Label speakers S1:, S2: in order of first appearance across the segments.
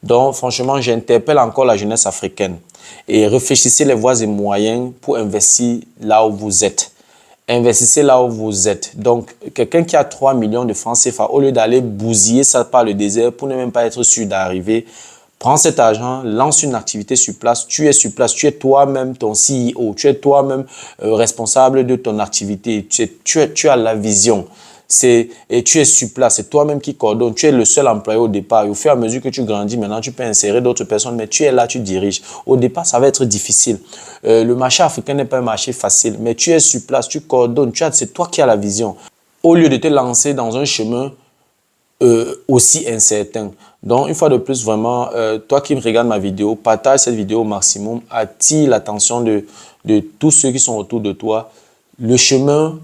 S1: Donc, franchement, j'interpelle encore la jeunesse africaine. Et réfléchissez les voies et moyens pour investir là où vous êtes. Investissez là où vous êtes. Donc, quelqu'un qui a 3 millions de francs CFA, au lieu d'aller bousiller ça par le désert pour ne même pas être sûr d'arriver, prends cet argent, lance une activité sur place. Tu es sur place, tu es toi-même ton CEO, tu es toi-même responsable de ton activité. Tu as la vision. Et tu es sur place, c'est toi-même qui coordonne, tu es le seul employé au départ. Et au fur et à mesure que tu grandis, maintenant tu peux insérer d'autres personnes, mais tu es là, tu diriges. Au départ, ça va être difficile. Le marché africain n'est pas un marché facile, mais tu es sur place, tu coordonnes, c'est toi qui as la vision. Au lieu de te lancer dans un chemin aussi incertain. Donc, une fois de plus, vraiment, toi qui me regardes ma vidéo, partage cette vidéo au maximum, attire l'attention de tous ceux qui sont autour de toi. Le chemin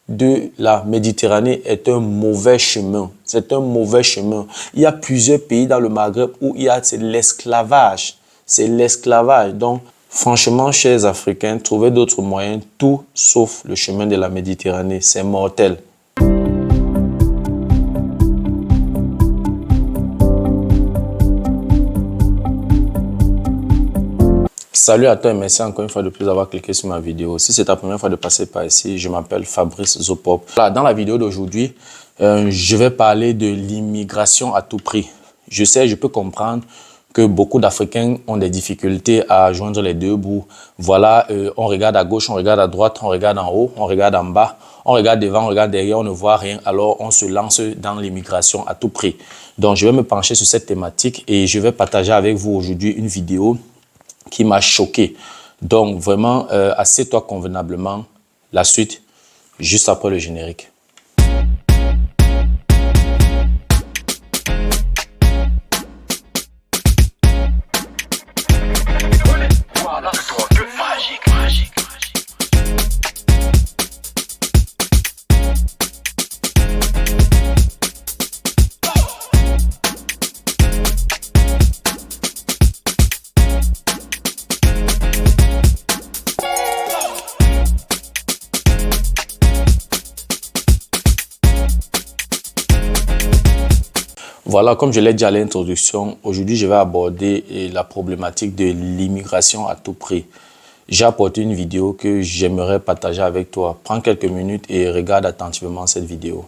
S1: de la Méditerranée est un mauvais chemin. C'est un mauvais chemin. Il y a plusieurs pays dans le Maghreb où il y a l'esclavage. C'est l'esclavage. Donc, franchement, chers Africains, trouvez d'autres moyens, tout sauf le chemin de la Méditerranée. C'est mortel. Salut à toi et merci encore une fois de plus d'avoir cliqué sur ma vidéo. Si c'est ta première fois de passer par ici, je m'appelle Fabrice Zopop. Voilà, dans la vidéo d'aujourd'hui, je vais parler de l'immigration à tout prix. Je sais, je peux comprendre que beaucoup d'Africains ont des difficultés à joindre les deux bouts. Voilà, on regarde à gauche, on regarde à droite, on regarde en haut, on regarde en bas, on regarde devant, on regarde derrière, on ne voit rien. Alors, on se lance dans l'immigration à tout prix. Donc, je vais me pencher sur cette thématique et je vais partager avec vous aujourd'hui une vidéo qui m'a choqué. Donc, vraiment, assieds-toi convenablement. La suite, juste après le générique. Voilà, comme je l'ai dit à l'introduction, aujourd'hui je vais aborder la problématique de l'immigration à tout prix. J'ai apporté une vidéo que j'aimerais partager avec toi. Prends quelques minutes et regarde attentivement cette vidéo.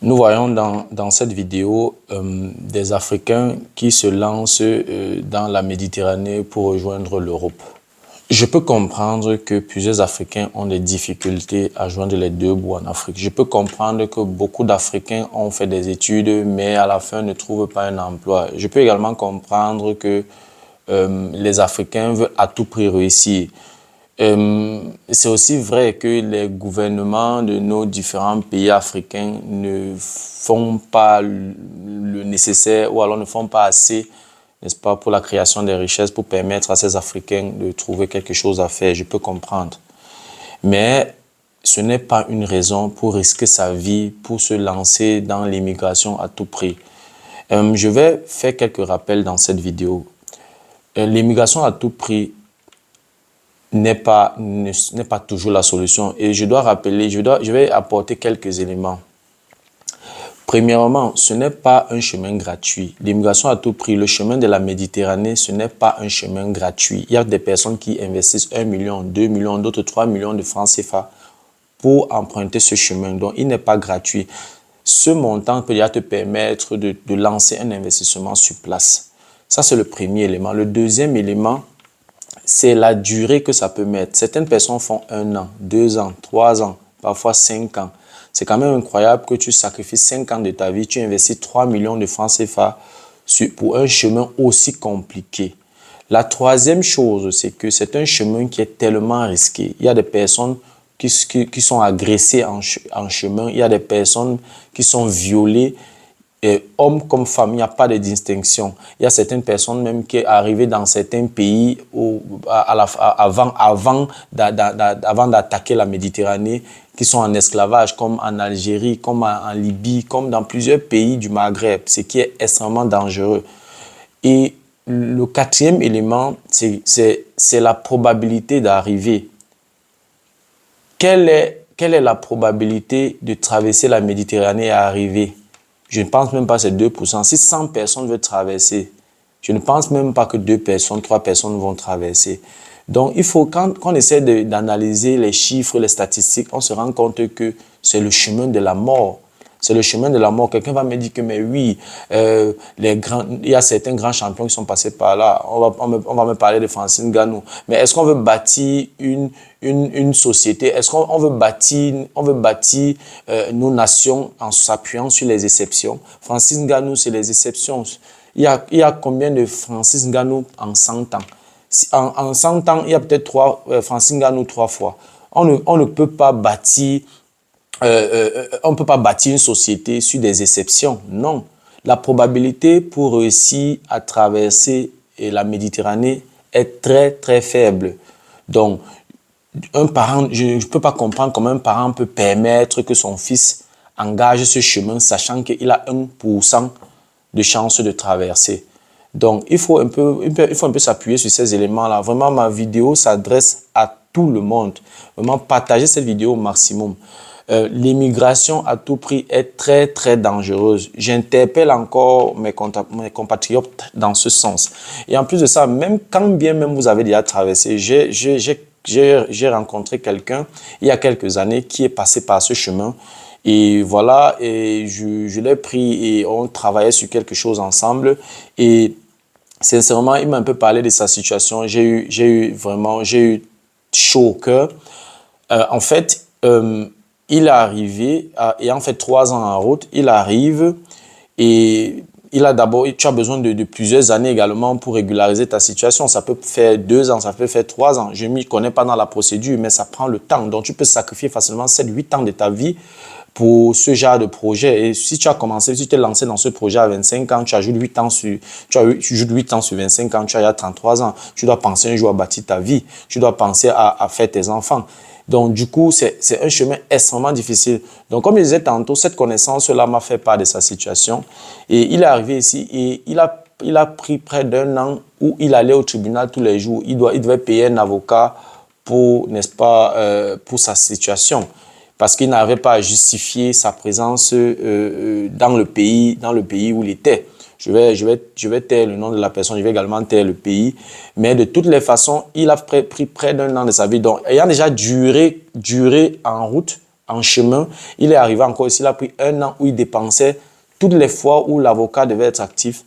S1: Nous voyons dans cette vidéo des Africains qui se lancent dans la Méditerranée pour rejoindre l'Europe. Je peux comprendre que plusieurs Africains ont des difficultés à joindre les deux bouts en Afrique. Je peux comprendre que beaucoup d'Africains ont fait des études, mais à la fin ne trouvent pas un emploi. Je peux également comprendre que les Africains veulent à tout prix réussir. C'est aussi vrai que les gouvernements de nos différents pays africains ne font pas le nécessaire ou alors ne font pas assez, n'est-ce pas, pour la création des richesses, pour permettre à ces Africains de trouver quelque chose à faire. Je peux comprendre. Mais ce n'est pas une raison pour risquer sa vie, pour se lancer dans l'immigration à tout prix. Je vais faire quelques rappels dans cette vidéo. L'immigration à tout prix n'est pas toujours la solution. Et je dois rappeler, je vais apporter quelques éléments. Premièrement, ce n'est pas un chemin gratuit. L'immigration à tout prix, le chemin de la Méditerranée, ce n'est pas un chemin gratuit. Il y a des personnes qui investissent 1 million, 2 millions, d'autres 3 millions de francs CFA pour emprunter ce chemin. Donc, il n'est pas gratuit. Ce montant peut déjà te permettre de lancer un investissement sur place. Ça, c'est le premier élément. Le deuxième élément, c'est la durée que ça peut mettre. Certaines personnes font 1 an, 2 ans, 3 ans, parfois 5 ans. C'est quand même incroyable que tu sacrifies 5 ans de ta vie, tu investis 3 millions de francs CFA pour un chemin aussi compliqué. La troisième chose, c'est que c'est un chemin qui est tellement risqué. Il y a des personnes qui sont agressées en chemin, il y a des personnes qui sont violées. Et hommes comme femmes, il n'y a pas de distinction. Il y a certaines personnes même qui sont arrivées dans certains pays avant d'attaquer la Méditerranée, qui sont en esclavage, comme en Algérie, comme en Libye, comme dans plusieurs pays du Maghreb, ce qui est extrêmement dangereux. Et le quatrième élément, c'est la probabilité d'arriver. Quelle est la probabilité de traverser la Méditerranée et arriver? Je ne pense même pas que c'est 2%. Si 100 personnes veulent traverser, je ne pense même pas que 2 personnes, 3 personnes vont traverser. Donc, il faut, quand on essaie d'analyser les chiffres, les statistiques, on se rend compte que c'est le chemin de la mort. C'est le chemin de la mort. Quelqu'un va me dire que, mais oui, il y a certains grands champions qui sont passés par là. On va me parler de Francis Ngannou. Mais est-ce qu'on veut bâtir une société? Est-ce qu'on veut bâtir nos nations en s'appuyant sur les exceptions? Francis Ngannou, c'est les exceptions. Il y a combien de Francis Ngannou en 100 ans? En 100 ans, il y a peut-être 3 Francis Ngannou 3 fois. On ne peut pas bâtir on ne peut pas bâtir une société sur des exceptions. Non. La probabilité pour réussir à traverser la Méditerranée est très, très faible. Donc, un parent, je ne peux pas comprendre comment un parent peut permettre que son fils engage ce chemin, sachant qu'il a 1% de chance de traverser. Donc, il faut un peu s'appuyer sur ces éléments-là. Vraiment, ma vidéo s'adresse à tout le monde. Vraiment, partagez cette vidéo au maximum. L'immigration à tout prix est très, très dangereuse. J'interpelle encore mes compatriotes dans ce sens. Et en plus de ça, même quand bien même vous avez déjà traversé, j'ai rencontré quelqu'un il y a quelques années qui est passé par ce chemin. Et voilà, et je l'ai pris et on travaillait sur quelque chose ensemble. Et sincèrement, il m'a un peu parlé de sa situation. J'ai eu chaud au cœur. En fait, il est arrivé, ayant fait 3 ans en route, il arrive et tu as besoin de plusieurs années également pour régulariser ta situation. Ça peut faire 2 ans, ça peut faire 3 ans. Je ne m'y connais pas dans la procédure, mais ça prend le temps. Donc, tu peux sacrifier facilement 7-8 ans de ta vie pour ce genre de projet. Et si tu as commencé, si tu t'es lancé dans ce projet à 25 ans, tu ajoutes 8 ans sur 25 ans, tu as 33 ans. Tu dois penser un jour à bâtir ta vie. Tu dois penser à faire tes enfants. Donc, du coup, c'est un chemin extrêmement difficile. Donc, comme je disais tantôt, cette connaissance-là m'a fait part de sa situation. Et il est arrivé ici et il a pris près d'1 an où il allait au tribunal tous les jours. Il devait payer un avocat n'est-ce pas, pour sa situation. Parce qu'il n'arrivait pas à justifier sa présence dans le pays où il était. Je vais taire le nom de la personne, je vais également taire le pays. Mais de toutes les façons, il a pris près d'1 an de sa vie. Donc, ayant déjà duré en route, en chemin, il est arrivé encore ici, il a pris 1 an où il dépensait toutes les fois où l'avocat devait être actif.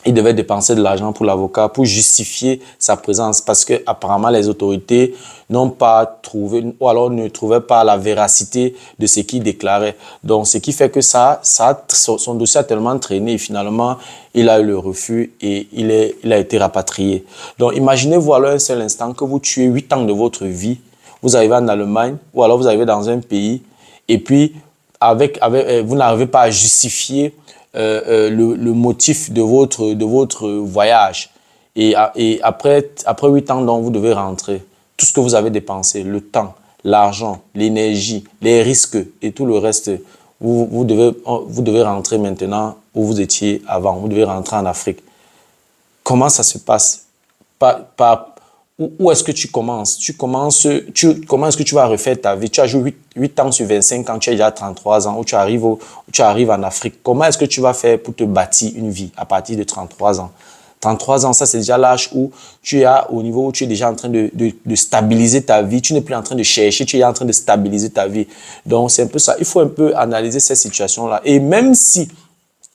S1: Il devait dépenser de l'argent pour l'avocat pour justifier sa présence parce que apparemment les autorités n'ont pas trouvé ou alors ne trouvaient pas la véracité de ce qu'il déclarait. Donc, ce qui fait que son dossier a tellement traîné et finalement, il a eu le refus et il a été rapatrié. Donc, imaginez-vous alors un seul instant que vous tuez 8 ans de votre vie, vous arrivez en Allemagne ou alors vous arrivez dans un pays et puis vous n'arrivez pas à justifier le motif de votre voyage. Et après 8 ans, donc, vous devez rentrer. Tout ce que vous avez dépensé, le temps, l'argent, l'énergie, les risques et tout le reste, vous devez rentrer maintenant où vous étiez avant. Vous devez rentrer en Afrique. Comment ça se passe? Où est-ce que tu commences? Comment est-ce que tu vas refaire ta vie? Tu as joué 8 ans sur 25 ans, tu as déjà 33 ans, où tu arrives en Afrique. Comment est-ce que tu vas faire pour te bâtir une vie à partir de 33 ans? 33 ans, ça c'est déjà l'âge où tu es au niveau où tu es déjà en train de stabiliser ta vie. Tu n'es plus en train de chercher, tu es en train de stabiliser ta vie. Donc c'est un peu ça. Il faut un peu analyser ces situations-là. Et même si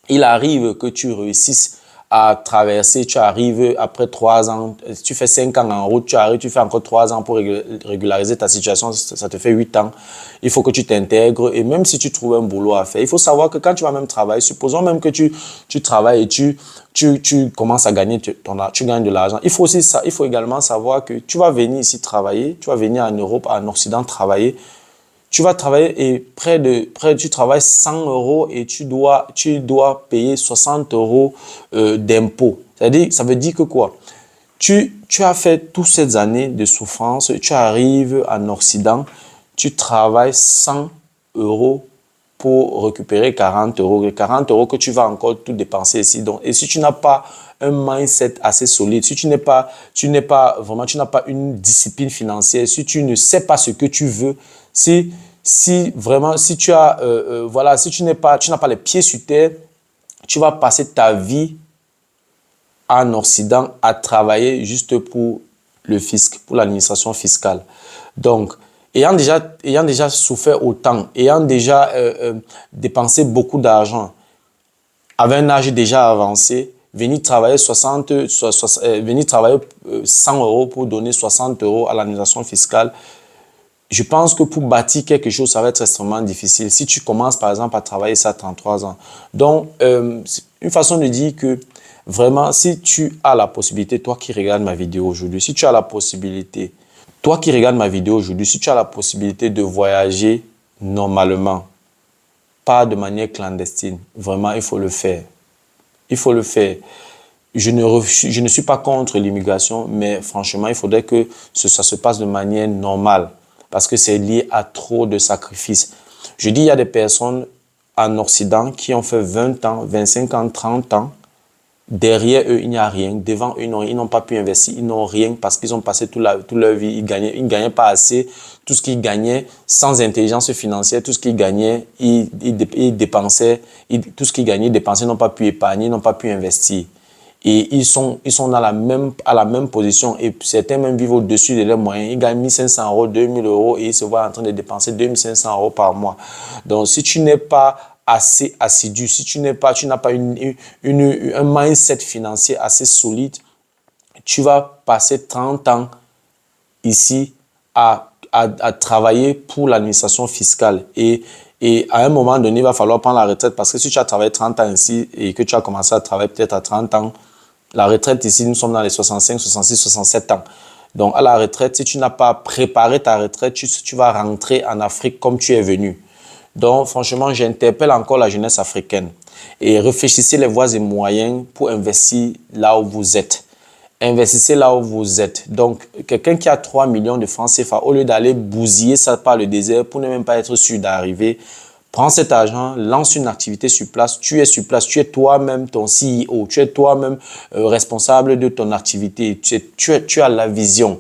S1: il arrive que tu réussisses à traverser, tu arrives après 3 ans, tu fais 5 ans en route, tu arrives, tu fais encore 3 ans pour régulariser ta situation, ça te fait 8 ans. Il faut que tu t'intègres et même si tu trouves un boulot à faire, il faut savoir que quand tu vas même travailler, supposons même que tu travailles et tu commences à gagner, tu gagnes de l'argent. Il faut également savoir que tu vas venir ici travailler, tu vas venir en Europe, en Occident travailler. Tu vas travailler et tu travailles 100 euros et tu dois payer 60 euros d'impôts. Ça veut dire que quoi? Tu as fait toutes ces années de souffrance, tu arrives en Occident, tu travailles 100 euros pour récupérer 40 euros. 40 euros que tu vas encore tout dépenser ici. Donc, et si tu n'as pas un mindset assez solide, si tu n'as pas une discipline financière, si tu ne sais pas ce que tu veux, si tu as, si tu n'as pas les pieds sur terre, tu vas passer ta vie en Occident à travailler juste pour le fisc, pour l'administration fiscale. Donc, ayant déjà souffert autant, ayant déjà dépensé beaucoup d'argent, avec un âge déjà avancé, venir travailler 100 euros pour donner 60 euros à l'administration fiscale, je pense que pour bâtir quelque chose, ça va être extrêmement difficile. Si tu commences par exemple à travailler ça à 33 ans. Donc, une façon de dire que vraiment, si tu as la possibilité, toi qui regardes ma vidéo aujourd'hui, si tu as la possibilité, toi qui regardes ma vidéo aujourd'hui, si tu as la possibilité de voyager normalement, pas de manière clandestine, vraiment, il faut le faire. Il faut le faire. Je ne suis pas contre l'immigration, mais franchement, il faudrait que ça se passe de manière normale parce que c'est lié à trop de sacrifices. Je dis, il y a des personnes en Occident qui ont fait 20 ans, 25 ans, 30 ans. Derrière eux, il n'y a rien. Devant eux, ils n'ont pas pu investir. Ils n'ont rien parce qu'ils ont passé toute leur vie. Ils ne gagnaient pas assez. Tout ce qu'ils gagnaient, sans intelligence financière, tout ce qu'ils gagnaient, ils dépensaient. Tout ce qu'ils gagnaient, ils dépensaient, ils n'ont pas pu épargner, ils n'ont pas pu investir. Et ils sont à la même position. Et certains même vivent au-dessus de leurs moyens. Ils gagnent 1500 euros, 2000 euros et ils se voient en train de dépenser 2500 euros par mois. Donc, si tu n'es pas assez assidu, si tu n'as pas un mindset financier assez solide, tu vas passer 30 ans ici à travailler pour l'administration fiscale. Et à un moment donné, il va falloir prendre la retraite parce que si tu as travaillé 30 ans ici et que tu as commencé à travailler peut-être à 30 ans, la retraite ici, nous sommes dans les 65, 66, 67 ans. Donc, à la retraite, si tu n'as pas préparé ta retraite, tu vas rentrer en Afrique comme tu es venu. Donc, franchement, j'interpelle encore la jeunesse africaine et réfléchissez les voies et moyens pour investir là où vous êtes. Investissez là où vous êtes. Donc, quelqu'un qui a 3 millions de francs CFA, au lieu d'aller bousiller ça par le désert pour ne même pas être sûr d'arriver, prends cet argent, lance une activité sur place, tu es sur place, tu es toi-même ton CEO, tu es toi-même responsable de ton activité, tu as la vision.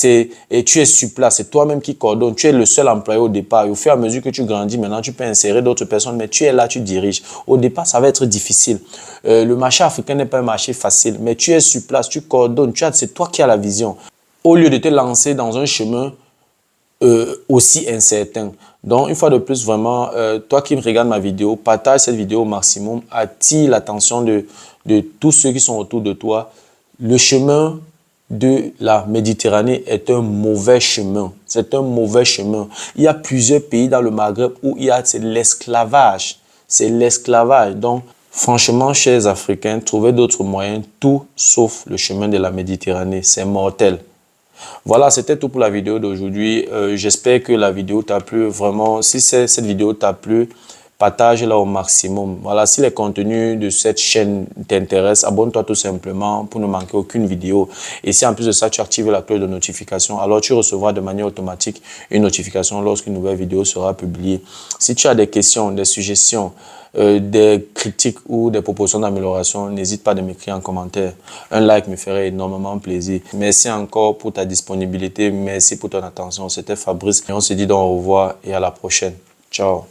S1: Et tu es sur place, c'est toi-même qui coordonne, tu es le seul employé au départ. Et au fur et à mesure que tu grandis, maintenant tu peux insérer d'autres personnes, mais tu es là, tu diriges. Au départ, ça va être difficile. Le marché africain n'est pas un marché facile, mais tu es sur place, tu coordonnes, c'est toi qui as la vision. Au lieu de te lancer dans un chemin aussi incertain. Donc, une fois de plus, vraiment, toi qui regardes ma vidéo, partage cette vidéo au maximum, attire l'attention de tous ceux qui sont autour de toi. Le chemin de la Méditerranée est un mauvais chemin. C'est un mauvais chemin. Il y a plusieurs pays dans le Maghreb où c'est l'esclavage. C'est l'esclavage. Donc, franchement, chers Africains, trouvez d'autres moyens, tout sauf le chemin de la Méditerranée. C'est mortel. Voilà, c'était tout pour la vidéo d'aujourd'hui. J'espère que la vidéo t'a plu. Vraiment, si cette vidéo t'a plu, partage-la au maximum. Voilà, si les contenus de cette chaîne t'intéressent, abonne-toi tout simplement pour ne manquer aucune vidéo. Et si en plus de ça, tu actives la cloche de notification, alors tu recevras de manière automatique une notification lorsqu'une nouvelle vidéo sera publiée. Si tu as des questions, des suggestions, des critiques ou des propositions d'amélioration, n'hésite pas à m'écrire en commentaire. Un like me ferait énormément plaisir. Merci encore pour ta disponibilité. Merci pour ton attention. C'était Fabrice. Et on se dit donc au revoir et à la prochaine. Ciao.